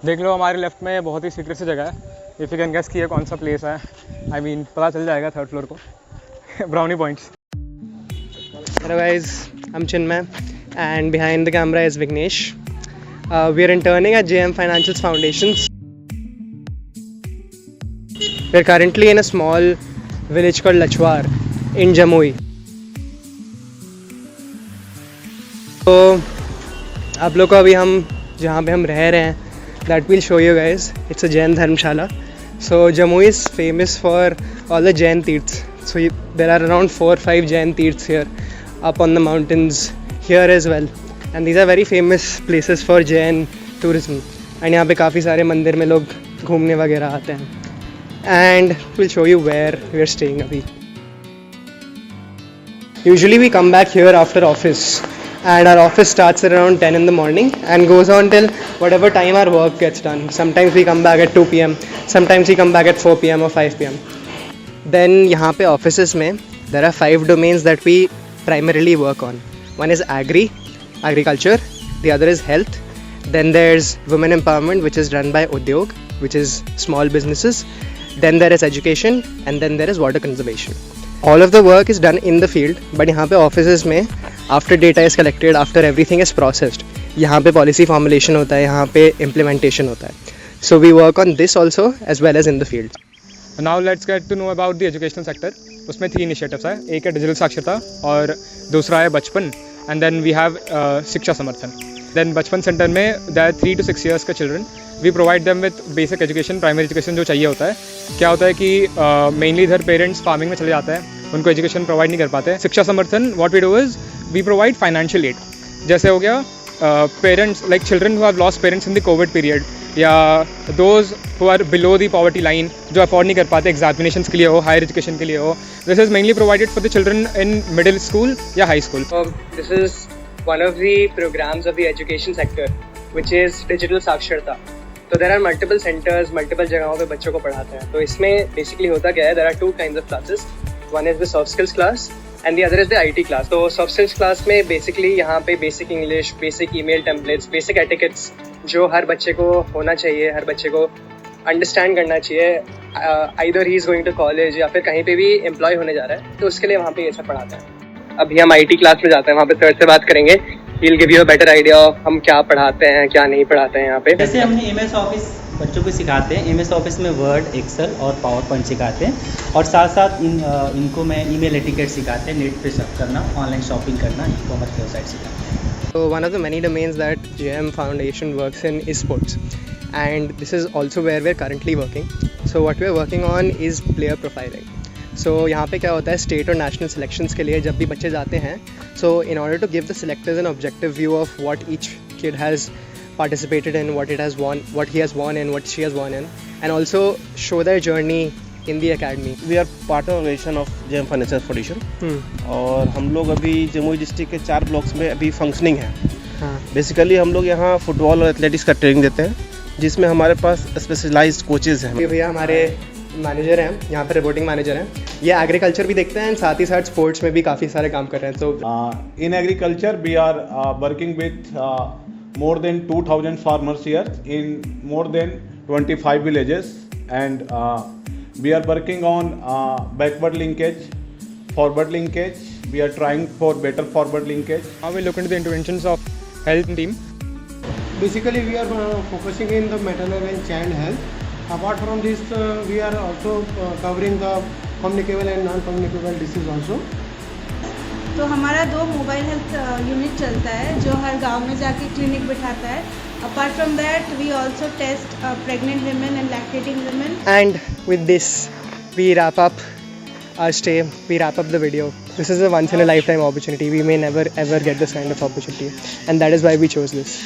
देख लो हमारे लेफ्ट में बहुत ही सीक्रेट सी जगह है। इफ़ यू कैन गेस कि ये कौन सा प्लेस है, आई मीन पता चल जाएगा थर्ड फ्लोर को। Brownie points. Hello guys, I'm Chinmay and behind the camera is Vignesh. We are interning at JM Financials Foundations. We are currently in a small village called Lachwar in Jamui. तो आप लोग को अभी हम जहाँ पे हम रह रहे हैं that we'll show you guys. It's a Jain Dharmshala. So Jamui is famous for all the Jain Teerths. So there are around 4 or 5 Jain Teerths here up on the mountains here as well. And these are very famous places for Jain tourism. And यहाँ पे काफ़ी सारे मंदिर में लोग घूमने वगैरह आते हैं. And we'll show you where we are staying अभी. Usually we come back here after office. And our office starts at around 10 in the morning and goes on till whatever time our work gets done. Sometimes we come back at 2 p.m. Sometimes we come back at 4 p.m. or 5 p.m. Then यहाँ पे offices में there are 5 domains that we primarily work on. One is agriculture. The other is health. Then there's women empowerment, which is run by Udyog, which is small businesses. Then there is education, and then there is water conservation. All of the work is done in the field, but यहाँ पे offices में after data is collected, after everything is processed, यहाँ पे policy formulation होता है, यहाँ पे implementation होता है. So we work on this also as well as in the field. Now let's get to know about the educational sector. उसमें 3 initiatives है. एक है डिजिटल साक्षरता और दूसरा है बचपन, एंड देन वी हैव शिक्षा समर्थन. देन बचपन सेंटर में देयर 3 to 6 years का children we provide them with basic education, primary education जो चाहिए होता है. क्या होता है कि मेनली इधर पेरेंट्स फार्मिंग में चले जाते हैं, उनको एजुकेशन प्रोवाइड नहीं कर पाते हैं. शिक्षा समर्थन what we do is we provide financial aid. जैसे हो गया parents like children who have lost parents in the COVID period, या those who are below the poverty line जो अफोर्ड नहीं कर पाते एग्जामिनेशंस के लिए हो, हायर एजुकेशन के लिए हो. This is mainly provided for the children in middle school या high school. This is one of the programs of the education sector, which is digital साक्षरता. तो there are multiple centers, multiple जगहों पे बच्चों को पढ़ाते हैं. तो इसमें basically होता क्या है, there are 2 kinds of classes. One is the soft skills class and the other is the IT class. तो soft skills class में basically यहाँ पे basic English, basic email templates, basic etiquettes जो हर बच्चे को होना चाहिए, हर बच्चे को अंडरस्टैंड करना चाहिए. Either he is going to college या फिर कहीं पे भी एम्प्लॉय होने जा रहा है, तो उसके लिए वहाँ पे ये सब पढ़ाते हैं. अभी हम IT क्लास में जाते हैं, वहाँ पे सर से बात करेंगे. He will give you a better idea of हम क्या पढ़ाते हैं, क्या नहीं पढ़ाते हैं यहाँ पे. जैसे हमने MS ऑफिस बच्चों को सिखाते हैं. MS ऑफिस में वर्ड, एक्सेल और पावर पॉइंट सिखाते हैं, और साथ साथ इनको मैं ईमेल एटिकेट सिखाते हैं, नेट पे सर्च करना, ऑनलाइन शॉपिंग करना, ई-कॉमर्स की वेबसाइट सिखाते हैं. So one of the many domains that JM Foundation works in is sports, and this is also where we're currently working. So what we're working on is player profiling. So यहाँ पे क्या होता है, state और national selections के लिए जब भी बच्चे जाते हैं, so in order to give the selectors an objective view of what each kid has participated in, what he has won in, what she has won in, and also show their journey in the academy. We are part organization of JM Financial Foundation. और हम लोग अभी Jamui district के 4 blocks में अभी functioning है. Basically हम लोग यहाँ फुटबॉल और एथलेटिक्स का ट्रेनिंग देते हैं, जिसमें हमारे पास स्पेशलाइज्ड कोचेज़ हैं. भैया हमारे मैनेजर हैं, यहाँ पे रिपोर्टिंग मैनेजर हैं. ये एग्रीकल्चर भी देखते हैं, साथ ही साथ स्पोर्ट्स में भी काफ़ी सारे काम कर रहे हैं. तो in agriculture we are working with more than 2000 farmers here in more than 25 villages, and we are working on backward linkage, forward linkage. We are trying for better forward linkage. Now we look into the interventions of health team. Basically, we are focusing in the maternal and child health. Apart from this, we are also covering the communicable and non-communicable disease also. तो हमारा 2 mobile health unit चलता है जो हर गांव में जाके clinic बिठाता है. Apart from that we also test pregnant women and lactating women. And with this, we wrap up our stay. We wrap up the video. This is a once in a lifetime opportunity. We may never ever get this kind of opportunity, and that is why we chose this.